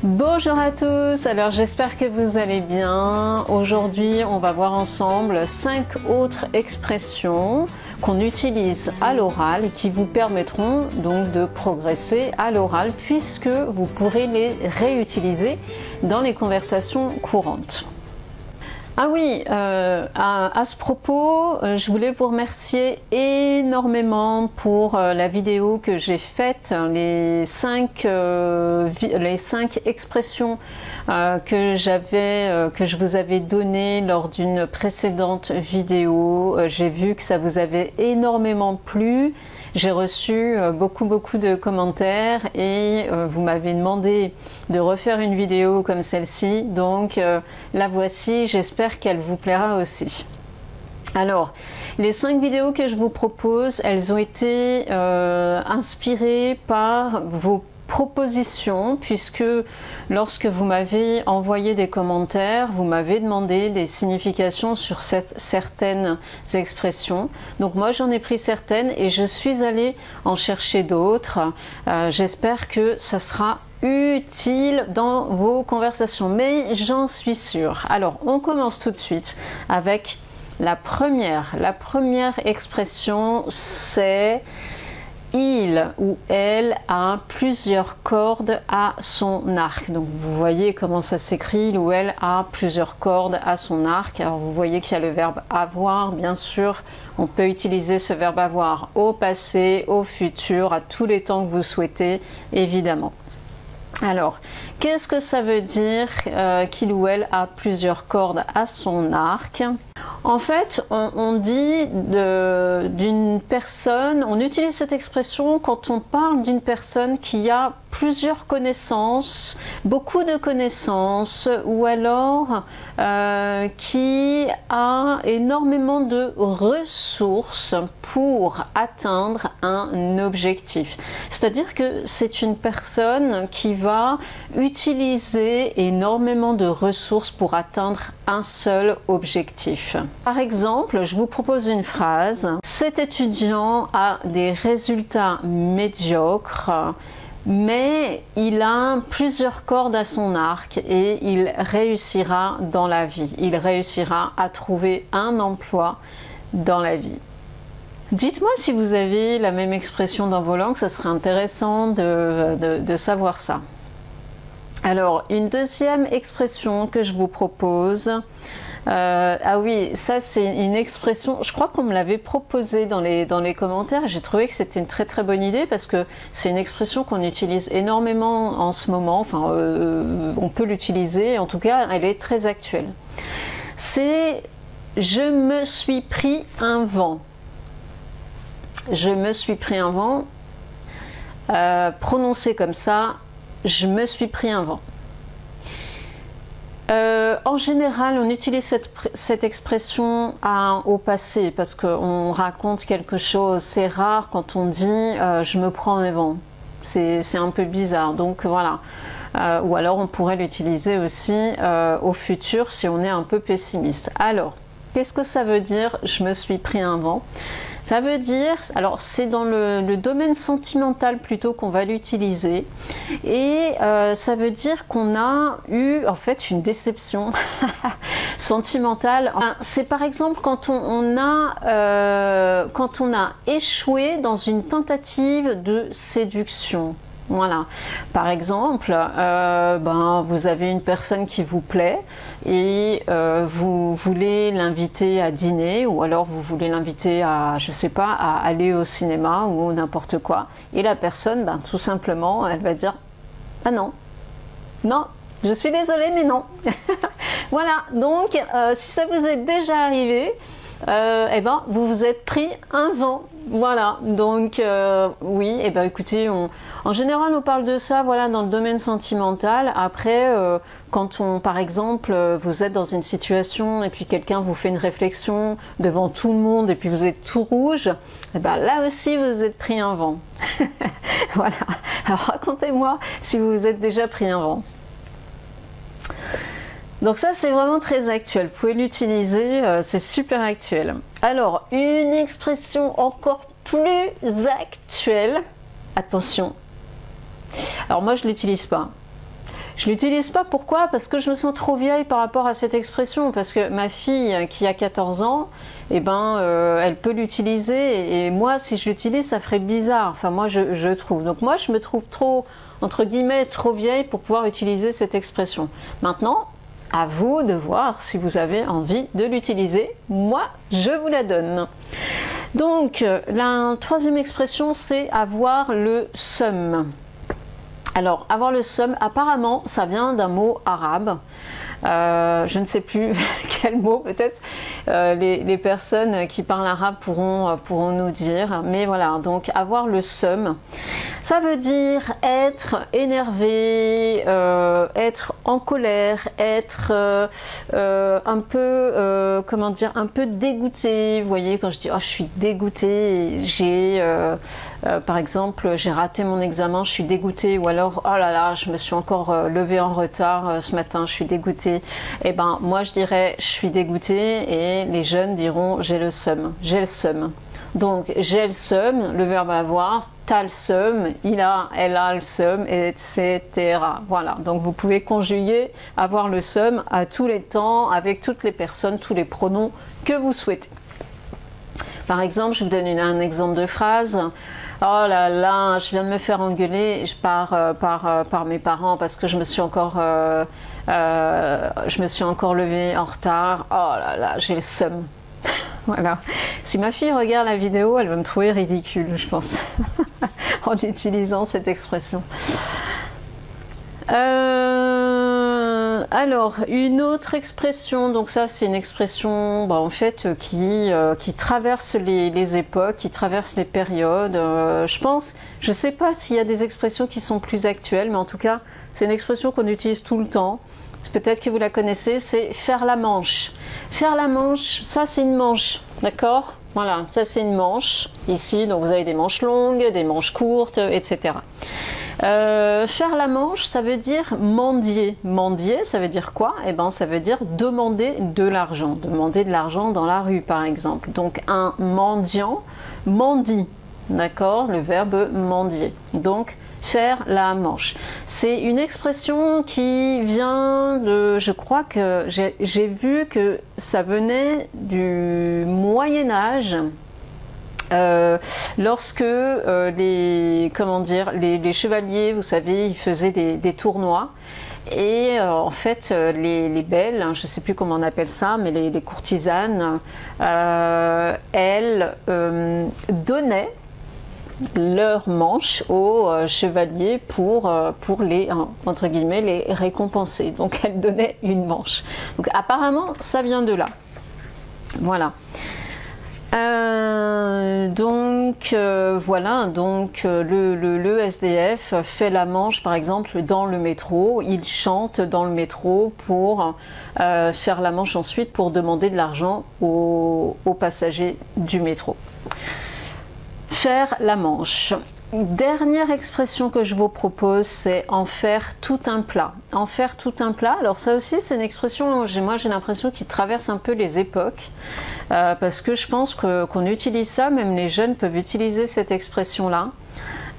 Bonjour à tous, alors j'espère que vous allez bien. Aujourd'hui on va voir ensemble 5 autres expressions qu'on utilise à l'oral et qui vous permettront donc de progresser à l'oral puisque vous pourrez les réutiliser dans les conversations courantes. Ah oui, à ce propos, je voulais vous remercier énormément pour la vidéo que j'ai faite, les 5 expressions que je vous avais données lors d'une précédente vidéo. J'ai vu que ça vous avait énormément plu. J'ai reçu beaucoup de commentaires et vous m'avez demandé de refaire une vidéo comme celle-ci, donc la voici, j'espère qu'elle vous plaira aussi. Alors, les 5 vidéos que je vous propose, elles ont été inspirées par vos propositions, puisque lorsque vous m'avez envoyé des commentaires, vous m'avez demandé des significations sur certaines expressions. Donc moi j'en ai pris certaines et je suis allée en chercher d'autres. J'espère que ça sera utile dans vos conversations, mais j'en suis sûre. Alors on commence tout de suite avec la première. La première expression, c'est il ou elle a plusieurs cordes à son arc. Donc vous voyez comment ça s'écrit, il ou elle a plusieurs cordes à son arc. Alors vous voyez qu'il y a le verbe avoir, bien sûr. On peut utiliser ce verbe avoir au passé, au futur, à tous les temps que vous souhaitez, évidemment. Alors, qu'est-ce que ça veut dire qu'il ou elle a plusieurs cordes à son arc? En fait, on dit d'une personne, on utilise cette expression quand on parle d'une personne qui a plusieurs connaissances, beaucoup de connaissances, ou alors qui a énormément de ressources pour atteindre un objectif. C'est-à-dire que c'est une personne qui va utiliser énormément de ressources pour atteindre un seul objectif. Par exemple, je vous propose une phrase. Cet étudiant a des résultats médiocres, mais il a plusieurs cordes à son arc et il réussira dans la vie. Il réussira à trouver un emploi dans la vie. Dites-moi si vous avez la même expression dans vos langues, ça serait intéressant de savoir ça. Alors, une deuxième expression que je vous propose, ah oui, ça c'est une expression, je crois qu'on me l'avait proposée dans les commentaires, j'ai trouvé que c'était une très bonne idée parce que c'est une expression qu'on utilise énormément en ce moment, enfin on peut l'utiliser, en tout cas elle est très actuelle. C'est « je me suis pris un vent ». Je me suis pris un vent, prononcé comme ça, je me suis pris un vent. En général, on utilise cette expression au passé parce qu'on raconte quelque chose. C'est rare quand on dit je me prends un vent. C'est un peu bizarre. Donc voilà. Ou alors on pourrait l'utiliser aussi au futur si on est un peu pessimiste. Alors, qu'est-ce que ça veut dire je me suis pris un vent? Ça veut dire, alors c'est dans le domaine sentimental plutôt qu'on va l'utiliser et ça veut dire qu'on a eu en fait une déception sentimentale. C'est par exemple quand on a échoué dans une tentative de séduction. Voilà. Par exemple, vous avez une personne qui vous plaît et vous voulez l'inviter à dîner ou alors vous voulez l'inviter à, je sais pas, à aller au cinéma ou n'importe quoi. Et la personne, tout simplement, elle va dire « Ah non, non, je suis désolée mais non ». Voilà, donc si ça vous est déjà arrivé, vous vous êtes pris un vent. Voilà, donc oui, écoutez, en général on parle de ça voilà, dans le domaine sentimental. Après, quand par exemple, vous êtes dans une situation et puis quelqu'un vous fait une réflexion devant tout le monde et puis vous êtes tout rouge, là aussi vous êtes pris un vent. Voilà, alors racontez-moi si vous vous êtes déjà pris un vent. Donc ça c'est vraiment très actuel, vous pouvez l'utiliser, c'est super actuel. Alors une expression encore plus actuelle, attention, alors moi je l'utilise pas, Je l'utilise pas, pourquoi? Parce que je me sens trop vieille par rapport à cette expression, parce que ma fille qui a 14 ans, eh ben, elle peut l'utiliser, et moi, si je l'utilise, ça ferait bizarre. Enfin, moi, je trouve. Donc moi, je me trouve trop, entre guillemets, trop vieille pour pouvoir utiliser cette expression. Maintenant, à vous de voir si vous avez envie de l'utiliser. Moi, je vous la donne. Donc, la troisième expression, c'est avoir le seum. Alors, avoir le seum, apparemment, ça vient d'un mot arabe. Je ne sais plus quel mot, peut-être les personnes qui parlent arabe pourront nous dire. Mais voilà, donc avoir le seum, ça veut dire être énervé, être en colère, être un peu, comment dire, un peu dégoûté. Vous voyez, quand je dis « oh, je suis dégoûté », par exemple, j'ai raté mon examen, je suis dégoûtée, ou alors, oh là là, je me suis encore levée en retard ce matin, je suis dégoûtée. Eh ben, moi je dirais, je suis dégoûtée, et les jeunes diront, j'ai le seum, j'ai le seum. Donc, j'ai le seum, le verbe avoir, t'as le seum, il a, elle a le seum, etc. Voilà, donc vous pouvez conjuguer avoir le seum à tous les temps, avec toutes les personnes, tous les pronoms que vous souhaitez. Par exemple, je vous donne un exemple de phrase. Oh là là, je viens de me faire engueuler par mes parents parce que je me suis encore levée en retard. Oh là là, j'ai le seum. Voilà. Si ma fille regarde la vidéo, elle va me trouver ridicule, je pense, en utilisant cette expression. Alors, une autre expression, donc ça c'est une expression en fait qui traverse les époques, qui traverse les périodes. Je sais pas s'il y a des expressions qui sont plus actuelles, mais en tout cas c'est une expression qu'on utilise tout le temps. Peut-être que vous la connaissez, c'est faire la manche. Faire la manche, ça c'est une manche, d'accord? Voilà, ça c'est une manche. Ici, donc vous avez des manches longues, des manches courtes, etc. Faire la manche, ça veut dire mendier. Mendier, ça veut dire quoi? Eh ben, ça veut dire demander de l'argent. Demander de l'argent dans la rue, par exemple. Donc, un mendiant mendie, d'accord? Le verbe mendier. Donc, faire la manche. C'est une expression qui vient de... Je crois que j'ai vu que ça venait du Moyen-Âge. Lorsque les chevaliers, vous savez, ils faisaient des tournois, et en fait les belles, je ne sais plus comment on appelle ça, mais les courtisanes, elles donnaient leur manche aux chevaliers pour les, entre guillemets, les récompenser. Donc elles donnaient une manche. Donc apparemment ça vient de là. Voilà. Voilà, donc le SDF fait la manche par exemple dans le métro, il chante dans le métro pour faire la manche ensuite pour demander de l'argent aux passagers du métro. Faire la manche. Dernière expression que je vous propose, c'est en faire tout un plat. En faire tout un plat, alors ça aussi c'est une expression, moi j'ai l'impression qu'il traverse un peu les époques, parce que je pense qu'on utilise ça, même les jeunes peuvent utiliser cette expression-là.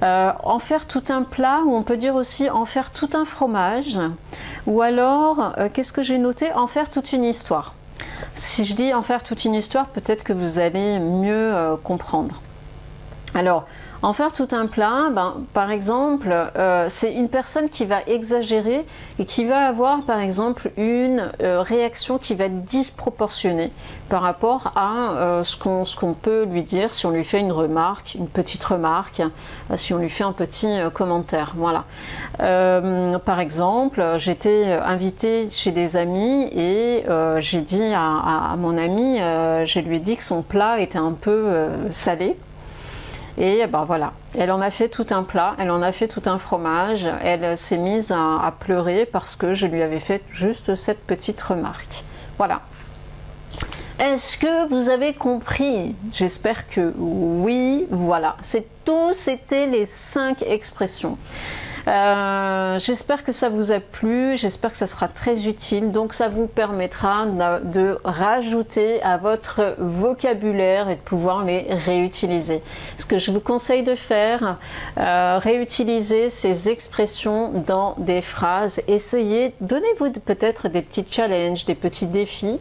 En faire tout un plat, ou on peut dire aussi en faire tout un fromage, ou alors, qu'est-ce que j'ai noté? En faire toute une histoire. Si je dis en faire toute une histoire, peut-être que vous allez mieux comprendre. Alors, en faire tout un plat, par exemple, c'est une personne qui va exagérer et qui va avoir par exemple une réaction qui va être disproportionnée par rapport à ce qu'on peut lui dire si on lui fait une remarque, une petite remarque, si on lui fait un petit commentaire. Voilà. Par exemple, j'étais invitée chez des amis et j'ai dit à mon ami, je lui ai dit que son plat était un peu salé. Et voilà, elle en a fait tout un plat, elle en a fait tout un fromage, elle s'est mise à pleurer parce que je lui avais fait juste cette petite remarque. Voilà. Est-ce que vous avez compris? J'espère que oui, voilà. C'est tout, c'était les 5 expressions. J'espère que ça vous a plu, j'espère que ça sera très utile, donc ça vous permettra de rajouter à votre vocabulaire et de pouvoir les réutiliser. Ce que je vous conseille de faire, réutiliser ces expressions dans des phrases, essayez, donnez-vous peut-être des petits challenges, des petits défis.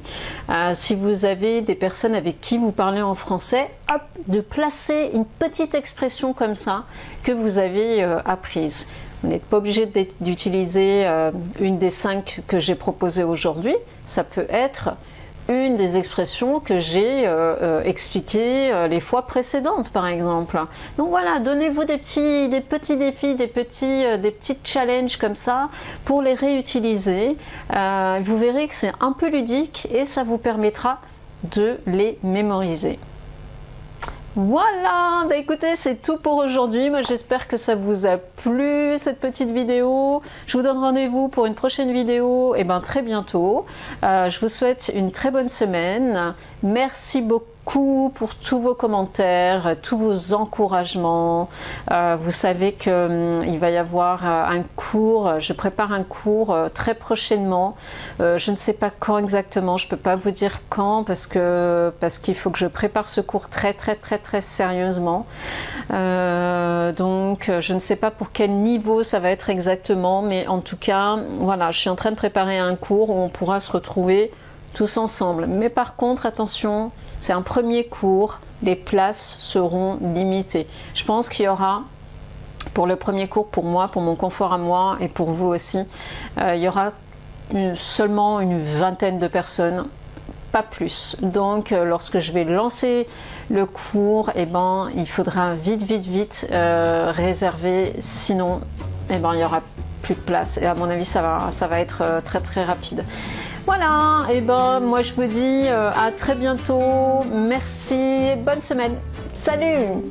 Si vous avez des personnes avec qui vous parlez en français, hop, de placer une petite expression comme ça que vous avez apprise. Vous n'êtes pas obligé d'utiliser une des 5 que j'ai proposées aujourd'hui. Ça peut être une des expressions que j'ai expliquées les fois précédentes, par exemple. Donc voilà, donnez-vous des petits défis, des petits challenges comme ça pour les réutiliser. Vous verrez que c'est un peu ludique et ça vous permettra de les mémoriser. Voilà, bah écoutez, c'est tout pour aujourd'hui. Moi, j'espère que ça vous a plu, cette petite vidéo. Je vous donne rendez-vous pour une prochaine vidéo, et ben très bientôt. Je vous souhaite une très bonne semaine. Merci beaucoup pour tous vos commentaires, tous vos encouragements. Vous savez qu'il va y avoir un cours, je prépare un cours très prochainement. Je ne sais pas quand exactement, je ne peux pas vous dire quand parce qu'il faut que je prépare ce cours très sérieusement. Donc je ne sais pas pour quel niveau ça va être exactement, mais en tout cas, voilà, je suis en train de préparer un cours où on pourra se retrouver tous ensemble. Mais par contre, attention, c'est un premier cours, les places seront limitées. Je pense qu'il y aura, pour le premier cours, pour moi, pour mon confort à moi et pour vous aussi, il y aura seulement une vingtaine de personnes, pas plus. Donc lorsque je vais lancer le cours, eh ben, il faudra vite réserver, sinon eh ben, il n'y aura plus de place. Et à mon avis, ça va être très rapide. Voilà, et ben moi je vous dis à très bientôt, merci, bonne semaine, salut!